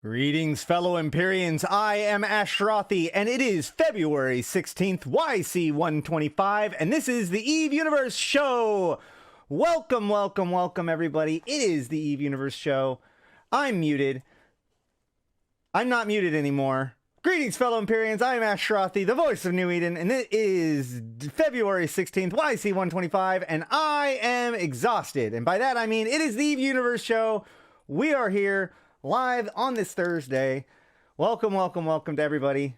Greetings, fellow Empyreans. I am Ashrothi, and it is February 16th, YC125, and this is the Eve Universe Show. Welcome, welcome, welcome, everybody. It is the Eve Universe Show. I'm muted. I'm not muted anymore. Greetings, fellow Empyreans. I am Ashrothi, the voice of New Eden, and it is February 16th, YC125, and I am exhausted. And by that, I mean it is the Eve Universe Show. We are here live on this Thursday. Welcome, welcome, welcome to everybody.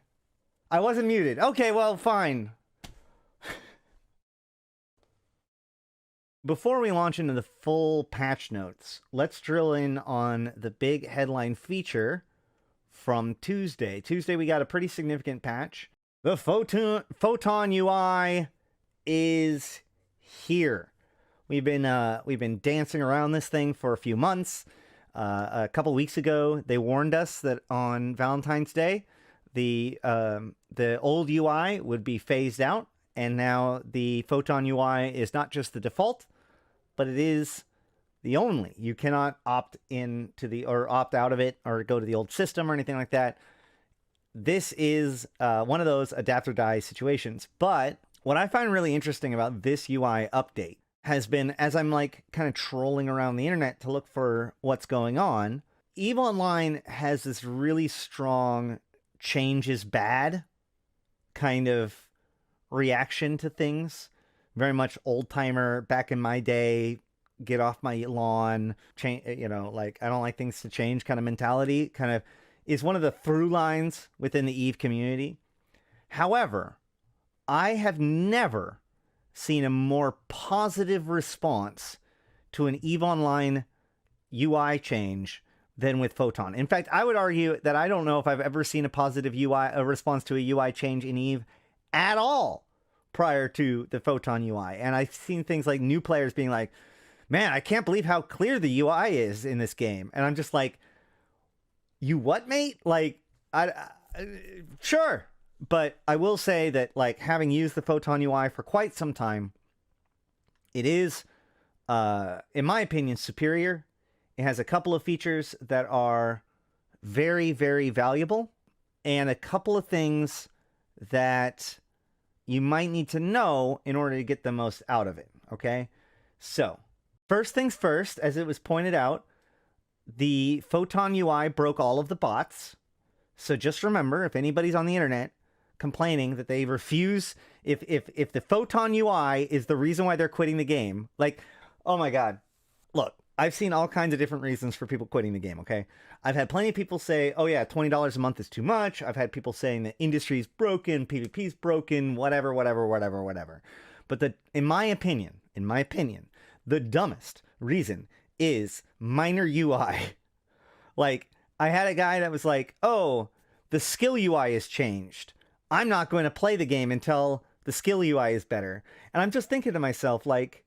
I wasn't muted. Okay, well, fine. Before we launch into the full patch notes, let's drill in on the big headline feature from Tuesday. Tuesday, we got a pretty significant patch. The Photon UI is here. We've been dancing around this thing for a few months. A couple weeks ago, they warned us that on Valentine's Day, the old UI would be phased out, and now the Photon UI is not just the default, but it is the only. You cannot opt into the or opt out of it or go to the old system or anything like that. This is one of those adapt or die situations. But what I find really interesting about this UI update has been, as I'm like kind of trolling around the internet to look for what's going on, EVE Online has this really strong change is bad kind of reaction to things. Very much old timer, back in my day, get off my lawn, change, you know, like I don't like things to change kind of mentality, kind of is one of the through lines within the EVE community. However, I have never seen a more positive response to an EVE Online UI change than with Photon. In fact, I would argue that I don't know if I've ever seen a positive a response to a UI change in EVE at all prior to the Photon UI. And I've seen things like new players being like, man, I can't believe how clear the UI is in this game. And I'm just like, you what, mate? Like, sure. But I will say that, like, having used the Photon UI for quite some time, it is, in my opinion, superior. It has a couple of features that are very, very valuable, and a couple of things that you might need to know in order to get the most out of it, okay? So, first things first, as it was pointed out, the Photon UI broke all of the bots. So just remember, if anybody's on the internet complaining that they refuse, if the Photon UI is the reason why they're quitting the game, like, oh my god, look, I've seen all kinds of different reasons for people quitting the game, okay? I've had plenty of people say, oh yeah, $20 a month is too much. I've had people saying the industry's broken, PvP's broken, whatever. But in my opinion, the dumbest reason is minor UI. Like, I had a guy that was like, oh, the skill UI has changed. I'm not going to play the game until the skill UI is better. And I'm just thinking to myself, like,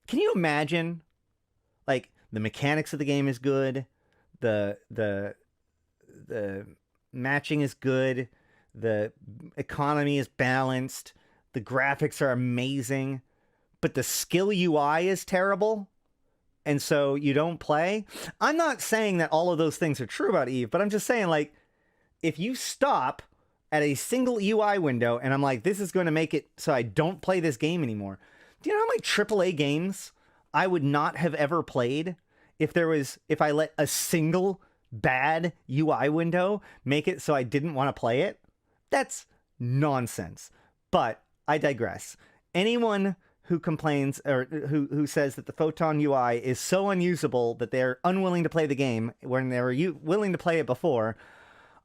can you imagine, like, the mechanics of the game is good, the matching is good, the economy is balanced, the graphics are amazing, but the skill UI is terrible, and so you don't play? I'm not saying that all of those things are true about EVE, but I'm just saying, like, if you stop at a single UI window and I'm like, this is going to make it so I don't play this game anymore. Do you know how many AAA games I would not have ever played if I let a single bad UI window make it so I didn't want to play it? That's nonsense. But I digress. Anyone who complains or who says that the Photon UI is so unusable that they're unwilling to play the game when they were willing to play it before,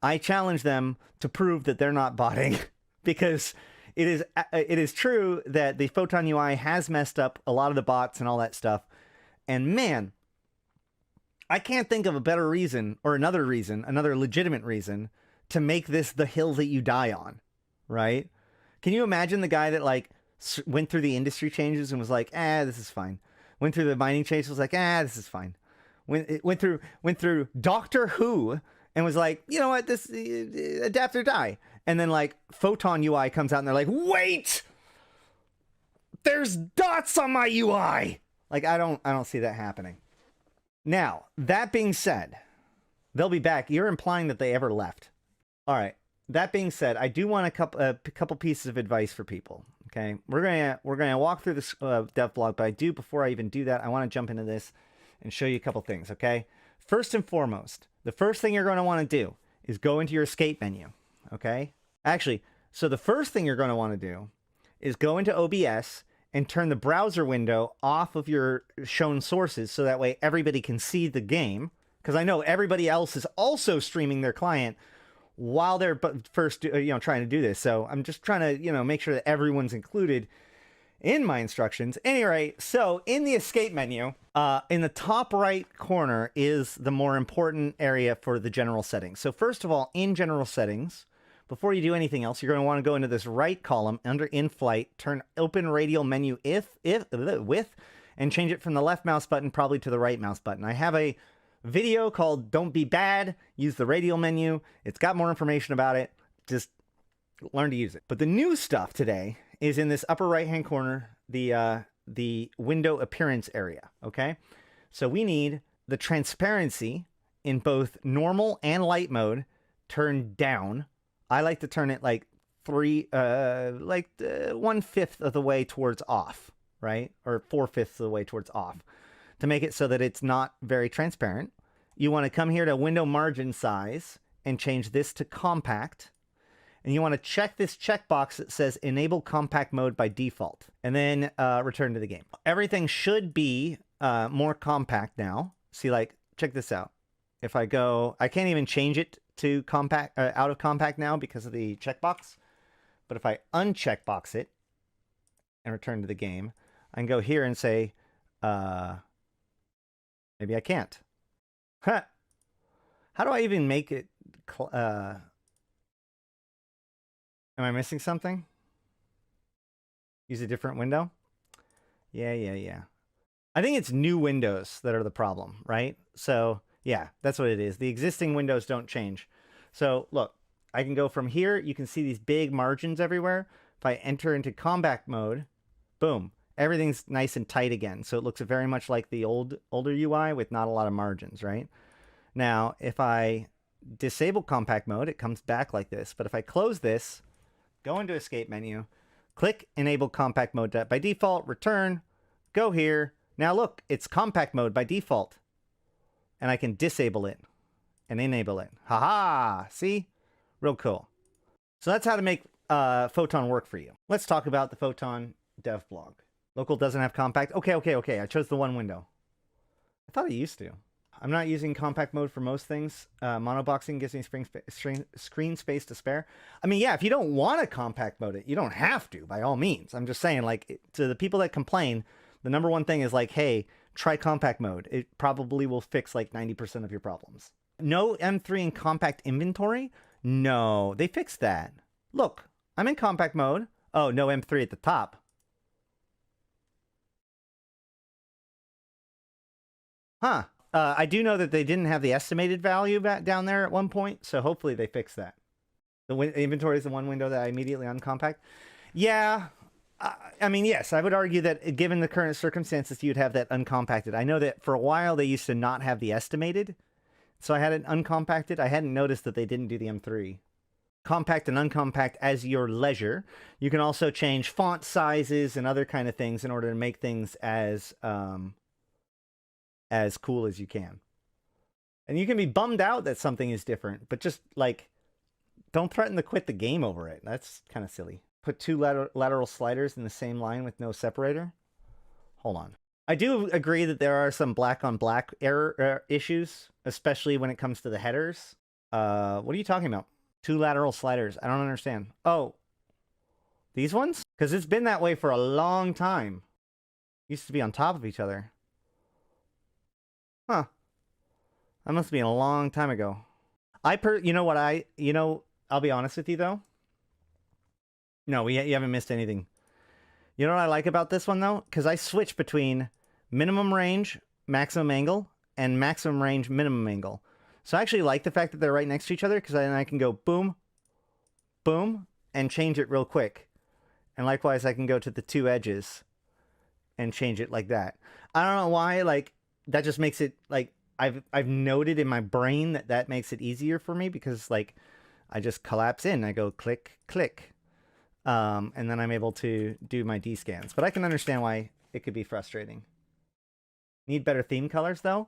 I challenge them to prove that they're not botting, because it is true that the Photon UI has messed up a lot of the bots and all that stuff. And man, I can't think of a better reason, or another legitimate reason, to make this the hill that you die on, right? Can you imagine the guy that, like, went through the industry changes and was like, this is fine. Went through the mining changes, was like, this is fine. Went through Doctor Who and was like, you know what, this adapt or die. And then, like, Photon UI comes out and they're like, wait, there's dots on my UI. Like, I don't see that happening. Now, that being said, They'll be back. You're implying that they ever left. All right. That being said, I do want a couple pieces of advice for people. Okay, we're gonna walk through this dev blog, but before I even do that, I want to jump into this and show you a couple things. Okay, first and foremost, the first thing you're going to want to do is go into your escape menu. Okay, actually, so the first thing you're going to want to do is go into OBS and turn the browser window off of your shown sources, so that way everybody can see the game. Because I know everybody else is also streaming their client while they're first, trying to do this. So I'm just trying to, make sure that everyone's included in my instructions. Anyway, so in the escape menu, in the top right corner is the more important area for the general settings. So first of all, in general settings, before you do anything else, you're going to want to go into this right column under in-flight, turn open radial menu with, and change it from the left mouse button probably to the right mouse button. I have a video called Don't Be Bad, use the radial menu. It's got more information about it. Just learn to use it. But the new stuff today is in this upper right-hand corner, the window appearance area, okay? So we need the transparency in both normal and light mode turned down. I like to turn it like 1/5 of the way towards off, right? Or 4/5 of the way towards off, to make it so that it's not very transparent. You want to come here to window margin size and change this to compact. And you want to check this checkbox that says enable compact mode by default, and then return to the game. Everything should be more compact now. See, like, check this out. If I go, I can't even change it to compact, out of compact now because of the checkbox. But if I uncheckbox it and return to the game, I can go here and say, maybe I can't. Huh. How do I even make it? Am I missing something? Use a different window? Yeah. I think it's new windows that are the problem, right? So yeah, that's what it is. The existing windows don't change. So look, I can go from here. You can see these big margins everywhere. If I enter into compact mode, boom, everything's nice and tight again. So it looks very much like the older UI with not a lot of margins, right? Now, if I disable compact mode, it comes back like this. But if I close this, go into escape menu, click enable compact mode by default, return, go here. Now look, it's compact mode by default. And I can disable it and enable it. Haha, see? Real cool. So that's how to make Photon work for you. Let's talk about the Photon dev blog. Local doesn't have compact. Okay. I chose the one window. I thought I used to. I'm not using compact mode for most things. Monoboxing gives me screen space to spare. I mean, yeah, if you don't want to compact mode it, you don't have to, by all means. I'm just saying, like, to the people that complain, the number one thing is like, hey, try compact mode. It probably will fix like 90% of your problems. No M3 in compact inventory? No, they fixed that. Look, I'm in compact mode. Oh, no M3 at the top. Huh. I do know that they didn't have the estimated value down there at one point, so hopefully they fixed that. The inventory is the one window that I immediately uncompact. Yeah, I mean, yes, I would argue that given the current circumstances, you'd have that uncompacted. I know that for a while they used to not have the estimated, so I had it uncompacted. I hadn't noticed that they didn't do the M3. Compact and uncompact as your leisure. You can also change font sizes and other kind of things in order to make things as cool as you can. And you can be bummed out that something is different, but just like, don't threaten to quit the game over it. That's kind of silly. Put two lateral sliders in the same line with no separator. Hold on. I do agree that there are some black on black error issues, especially when it comes to the headers. What are you talking about? Two lateral sliders. I don't understand. Oh, these ones? Because it's been that way for a long time. Used to be on top of each other. Huh. That must be a long time ago. I'll be honest with you though. No, you haven't missed anything. You know what I like about this one though? Because I switch between minimum range, maximum angle, and maximum range, minimum angle. So I actually like the fact that they're right next to each other, because then I can go boom, boom, and change it real quick. And likewise, I can go to the two edges and change it like that. I don't know why, like, that just makes it, like, I've noted in my brain that that makes it easier for me because like I just collapse in. I go click, click. And then I'm able to do my D-scans. But I can understand why it could be frustrating. Need better theme colors, though?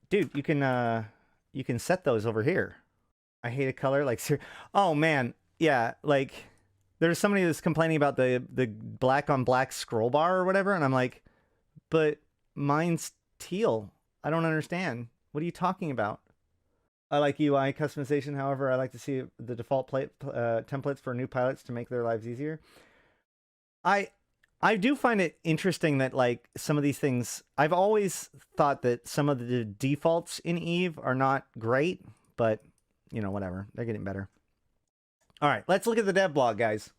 Dude, you can set those over here. I hate a color like... Oh, man. Yeah, like... There's somebody that's complaining about the black on black scroll bar or whatever, and I'm like, but mine's teal. I don't understand. What are you talking about? I like UI customization. However, I like to see the default templates for new pilots to make their lives easier. I do find it interesting that like some of these things, I've always thought that some of the defaults in Eve are not great, but you know, whatever. They're getting better. All right, let's look at the dev blog, guys.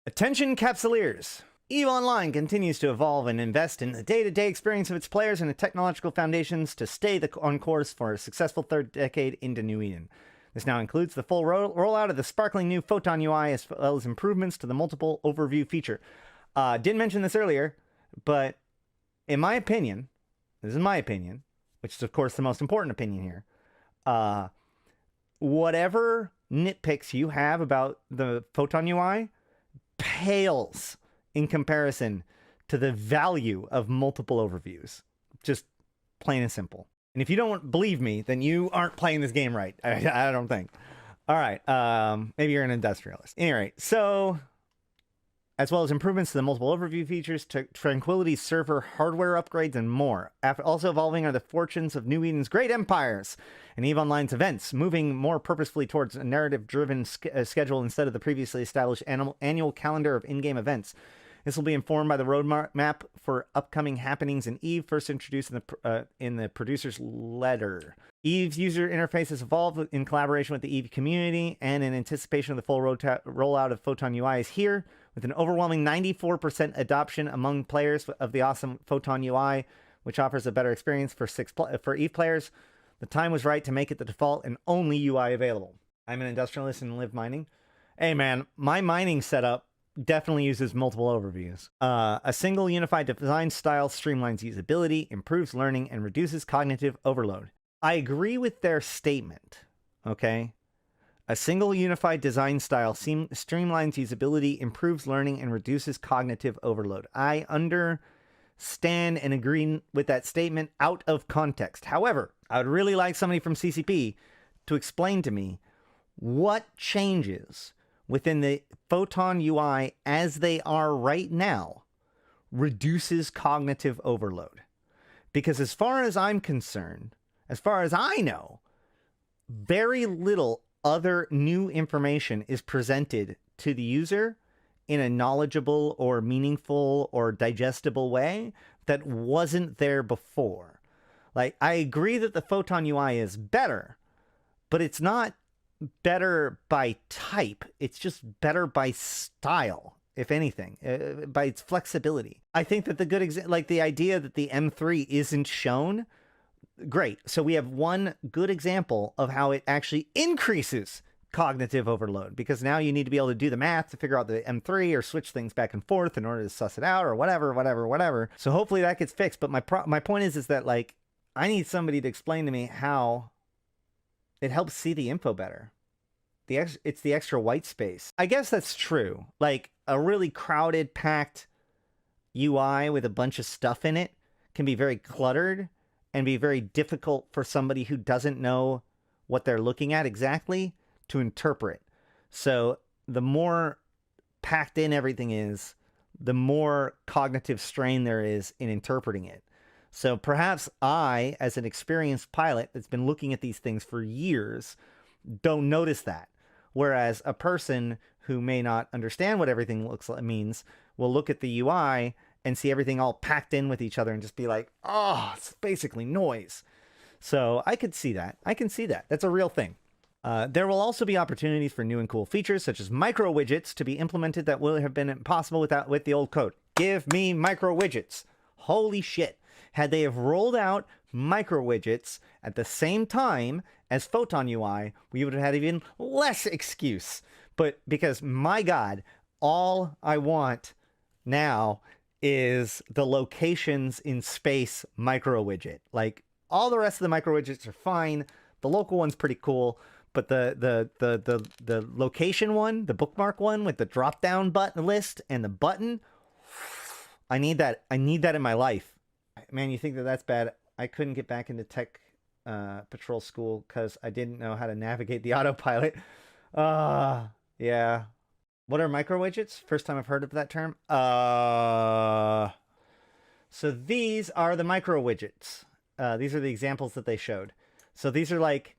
Attention Capsuleers. EVE Online continues to evolve and invest in the day-to-day experience of its players and the technological foundations to stay on course for a successful third decade into New Eden. This now includes the full rollout of the sparkling new Photon UI as well as improvements to the multiple overview feature. Didn't mention this earlier, but in my opinion, this is my opinion, which is of course the most important opinion here, whatever nitpicks you have about the Photon UI pales in comparison to the value of multiple overviews. Just plain and simple. And if you don't believe me, then you aren't playing this game right. I don't think. All right. Maybe you're an industrialist. Anyway, so as well as improvements to the multiple overview features, Tranquility server hardware upgrades, and more. Also evolving are the fortunes of New Eden's great empires and EVE Online's events, moving more purposefully towards a narrative-driven schedule instead of the previously established annual calendar of in-game events. This will be informed by the roadmap for upcoming happenings in EVE, first introduced in the producer's letter. EVE's user interface has evolved in collaboration with the EVE community, and in anticipation of the full rollout of Photon UI is here, with an overwhelming 94% adoption among players of the awesome Photon UI, which offers a better experience for EVE players. The time was right to make it the default and only UI available. I'm an industrialist and live mining. Hey man, my mining setup definitely uses multiple overviews. A single unified design style streamlines usability, improves learning, and reduces cognitive overload. I agree with their statement, okay? A single unified design style streamlines usability, improves learning, and reduces cognitive overload. I understand and agree with that statement out of context. However, I would really like somebody from CCP to explain to me what changes within the Photon UI as they are right now reduces cognitive overload. Because as far as I'm concerned, as far as I know, very little other new information is presented to the user in a knowledgeable or meaningful or digestible way that wasn't there before. Like, I agree that the Photon UI is better, but it's not better by type. It's just better by style, if anything, by its flexibility. I think that the good like the idea that the M3 isn't shown, great. So we have one good example of how it actually increases cognitive overload, because now you need to be able to do the math to figure out the M3 or switch things back and forth in order to suss it out or whatever. So hopefully that gets fixed. But my point is that like I need somebody to explain to me how it helps see the info better. It's the extra white space. I guess that's true. Like a really crowded, packed UI with a bunch of stuff in it can be very cluttered and be very difficult for somebody who doesn't know what they're looking at exactly to interpret. So the more packed in everything is, the more cognitive strain there is in interpreting it. So perhaps I, as an experienced pilot that's been looking at these things for years, don't notice that. Whereas a person who may not understand what everything means will look at the UI and see everything all packed in with each other and just be like, oh, it's basically noise. So I could see that. I can see that. That's a real thing. There will also be opportunities for new and cool features such as micro widgets to be implemented that will have been impossible with the old code. Give me micro widgets. Holy shit. Had they have rolled out micro widgets at the same time as Photon UI, we would have had even less excuse. But because, my God, all I want now is the locations in space micro widget. Like, All the rest of the micro widgets are fine. The local one's pretty cool, but the location one, the bookmark one with the drop down button list and the button, I need that. I need that in my life. Man, you think that that's bad? I couldn't get back into tech patrol school because I didn't know how to navigate the autopilot. Yeah. What are micro widgets? First time I've heard of that term. So these are the micro widgets. These are the examples that they showed. So these are like,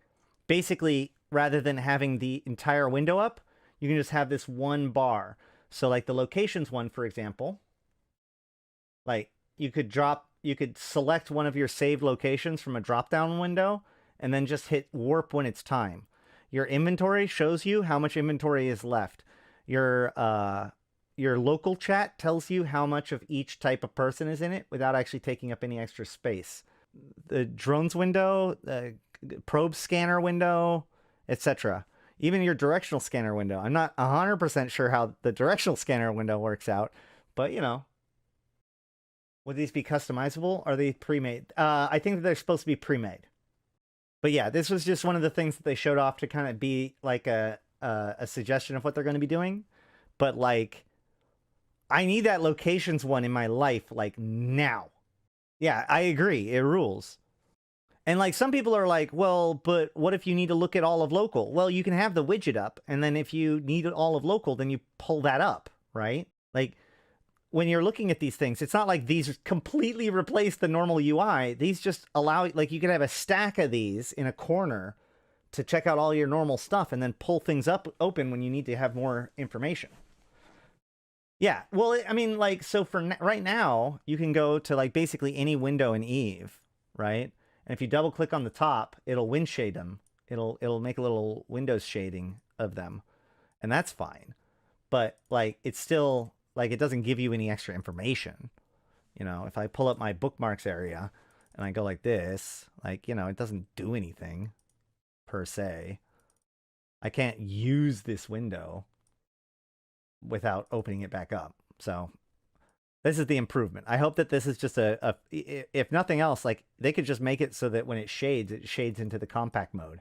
basically, rather than having the entire window up, you can just have this one bar. So like the locations one, for example, like you could select one of your saved locations from a drop-down window and then just hit warp when it's time. Your inventory shows you how much inventory is left. Your local chat tells you how much of each type of person is in it without actually taking up any extra space. The drones window, the probe scanner window, etc. Even your directional scanner window. I'm not 100% sure how the directional scanner window works out, but you know. Would these be customizable? Are they pre-made? I think that they're supposed to be pre-made. But yeah, this was just one of the things that they showed off to kind of be like a suggestion of what they're going to be doing. But like, I need that locations one in my life, like now. Yeah, I agree. It rules. And like some people are like, well, but what if you need to look at all of local? Well, you can have the widget up, and then if you need all of local, then you pull that up, right? Like when you're looking at these things, it's not like these completely replace the normal UI. These just allow, like you could have a stack of these in a corner to check out all your normal stuff and then pull things up open when you need to have more information. Yeah, well, I mean, like, so for right now, you can go to like basically any window in Eve, right? And if you double click on the top, it'll wind shade them. It'll make a little Windows shading of them, and that's fine. But like, it's still like, it doesn't give you any extra information. You know, if I pull up my bookmarks area and I go like this, like, you know, it doesn't do anything per se. I can't use this window without opening it back up. So this is the improvement. I hope that this is just if nothing else, like they could just make it so that when it shades into the compact mode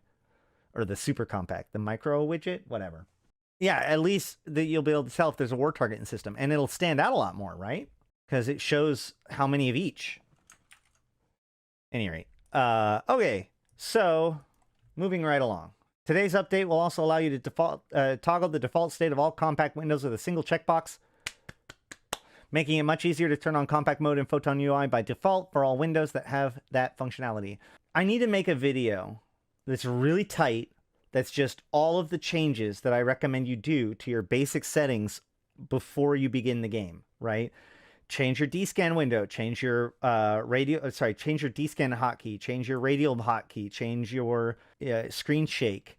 or the super compact, the micro widget, whatever. Yeah, at least that you'll be able to tell if there's a war targeting system, and it'll stand out a lot more, right? Because it shows how many of each. Any rate. Okay, so moving right along. Today's update will also allow you to toggle the default state of all compact windows with a single checkbox, making it much easier to turn on compact mode in Photon UI by default for all windows that have that functionality. I need to make a video that's really tight, that's just all of the changes that I recommend you do to your basic settings before you begin the game, right? Change your D-scan window, change your change your D-scan hotkey, change your radial hotkey, change your screen shake,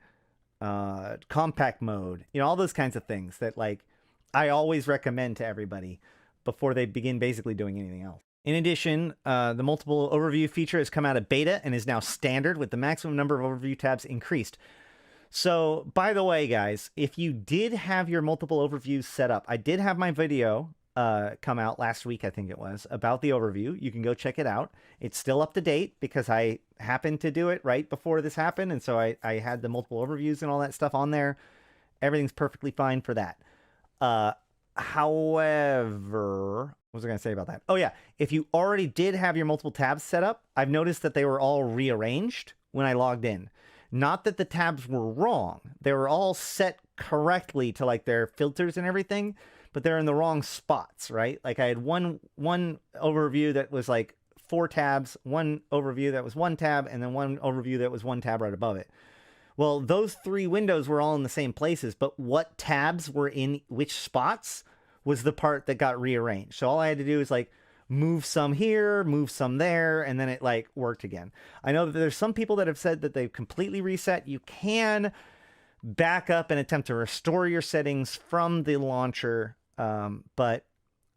compact mode, you know, all those kinds of things that like I always recommend to everybody before they begin basically doing anything else. In addition, the multiple overview feature has come out of beta and is now standard with the maximum number of overview tabs increased. So, by the way, guys, if you did have your multiple overviews set up, I did have my video come out last week, I think it was, about the overview. You can go check it out. It's still up to date because I happened to do it right before this happened, and so I had the multiple overviews and all that stuff on there. Everything's perfectly fine for that. However, what was I going to say about that? Oh, yeah. If you already did have your multiple tabs set up, I've noticed that they were all rearranged when I logged in. Not that the tabs were wrong. They were all set correctly to like their filters and everything, but they're in the wrong spots, right? Like I had one overview that was like 4 tabs, one overview that was 1 tab, and then one overview that was 1 tab right above it. Well, those 3 windows were all in the same places, but what tabs were in which spots was the part that got rearranged. So all I had to do is like move some here, move some there, and then it like worked again. I know that there's some people that have said that they've completely reset. You can back up and attempt to restore your settings from the launcher, but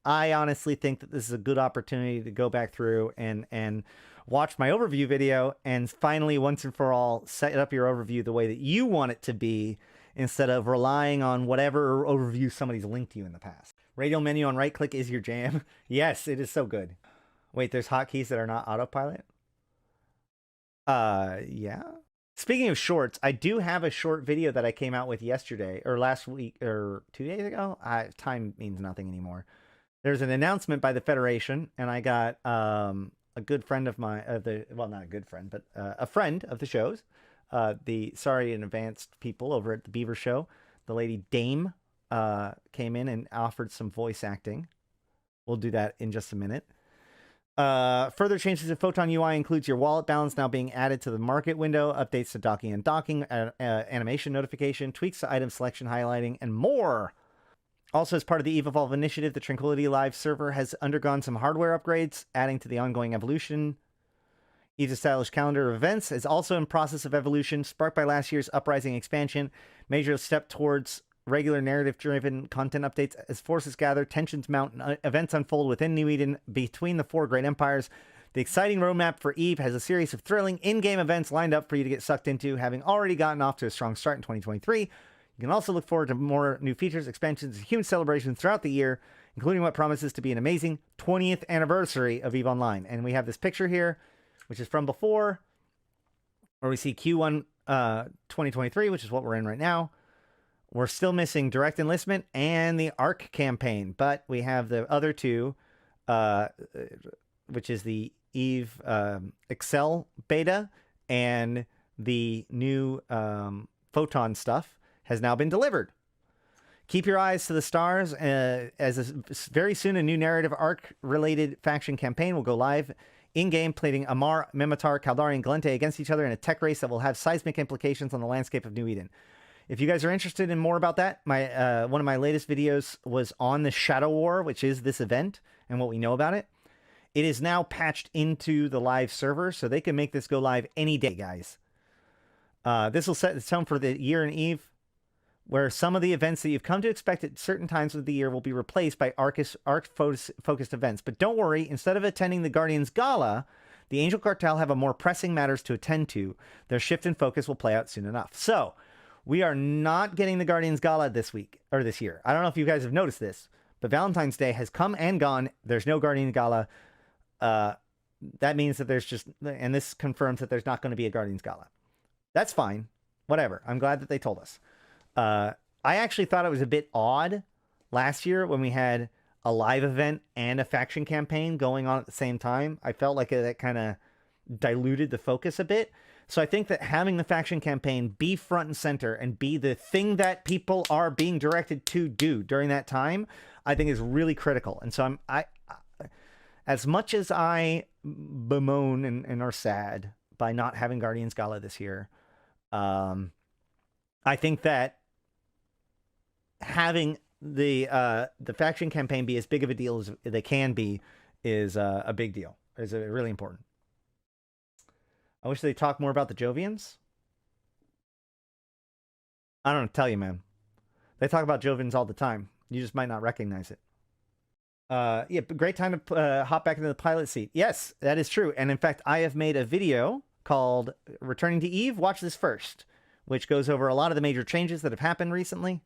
I honestly think that this is a good opportunity to go back through and watch my overview video and finally, once and for all, set up your overview the way that you want it to be instead of relying on whatever overview somebody's linked to you in the past. Radial menu on right click is your jam. Yes, it is so good. Wait, there's hotkeys that are not autopilot? Yeah. Speaking of shorts, I do have a short video that I came out with yesterday or last week or 2 days ago. Time means nothing anymore. There's an announcement by the Federation, and I got a good friend of mine, well, not a good friend, but a friend of the shows, the Sorry in Advance people over at the Beaver Show, the lady Dame, came in and offered some voice acting. We'll do that in just a minute. Further changes to Photon UI includes your wallet balance now being added to the market window, updates to docking and docking, animation notification, tweaks to item selection highlighting, and more. Also, as part of the EVE Evolve initiative, the Tranquility Live server has undergone some hardware upgrades, adding to the ongoing evolution. EVE's established calendar of events is also in process of evolution, sparked by last year's Uprising expansion, major step towards regular narrative-driven content updates as forces gather, tensions mount, and events unfold within New Eden between the four great empires. The exciting roadmap for EVE has a series of thrilling in-game events lined up for you to get sucked into, having already gotten off to a strong start in 2023. You can also look forward to more new features, expansions, and huge celebrations throughout the year, including what promises to be an amazing 20th anniversary of EVE Online. And we have this picture here, which is from before, where we see Q1 2023, which is what we're in right now. We're still missing Direct Enlistment and the ARC campaign, but we have the other two, which is the EVE Excel beta and the new Photon stuff has now been delivered. Keep your eyes to the stars, very soon a new narrative ARC-related faction campaign will go live in-game, plating Amar, Mimitar, Caldari, and Gallente against each other in a tech race that will have seismic implications on the landscape of New Eden. If you guys are interested in more about that, one of my latest videos was on the Shadow War, which is this event, and what we know about it. It is now patched into the live server, so they can make this go live any day, guys. This will set the tone for the year in EVE, where some of the events that you've come to expect at certain times of the year will be replaced by ARC-focused events. But don't worry, instead of attending the Guardians Gala, the Angel Cartel have a more pressing matters to attend to. Their shift in focus will play out soon enough. So, we are not getting the Guardians Gala this week, or this year. I don't know if you guys have noticed this, but Valentine's Day has come and gone. There's no Guardians Gala. That means that there's just, and this confirms that there's not going to be a Guardians Gala. That's fine. Whatever. I'm glad that they told us. I actually thought it was a bit odd last year when we had a live event and a faction campaign going on at the same time. I felt like that kind of diluted the focus a bit. So I think that having the faction campaign be front and center and be the thing that people are being directed to do during that time, I think is really critical. And so I as much as I bemoan and are sad by not having Guardians Gala this year, I think that having the faction campaign be as big of a deal as they can be is a big deal. Is really important. I wish they'd talk more about the Jovians. I don't know, tell you, man. They talk about Jovians all the time. You just might not recognize it. Yeah, great time to hop back into the pilot seat. Yes, that is true. And in fact, I have made a video called Returning to EVE. Watch this first, which goes over a lot of the major changes that have happened recently,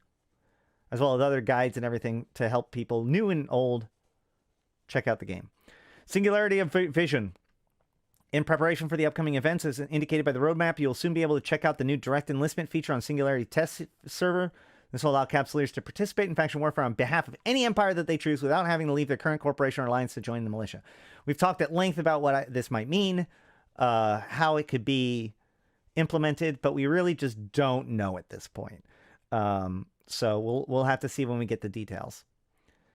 as well as other guides and everything to help people new and old check out the game. Singularity of Vision. In preparation for the upcoming events, as indicated by the roadmap, you'll soon be able to check out the new direct enlistment feature on Singularity Test Server. This will allow Capsuleers to participate in faction warfare on behalf of any empire that they choose without having to leave their current corporation or alliance to join the militia. We've talked at length about what this might mean, how it could be implemented, but we really just don't know at this point. So we'll have to see when we get the details.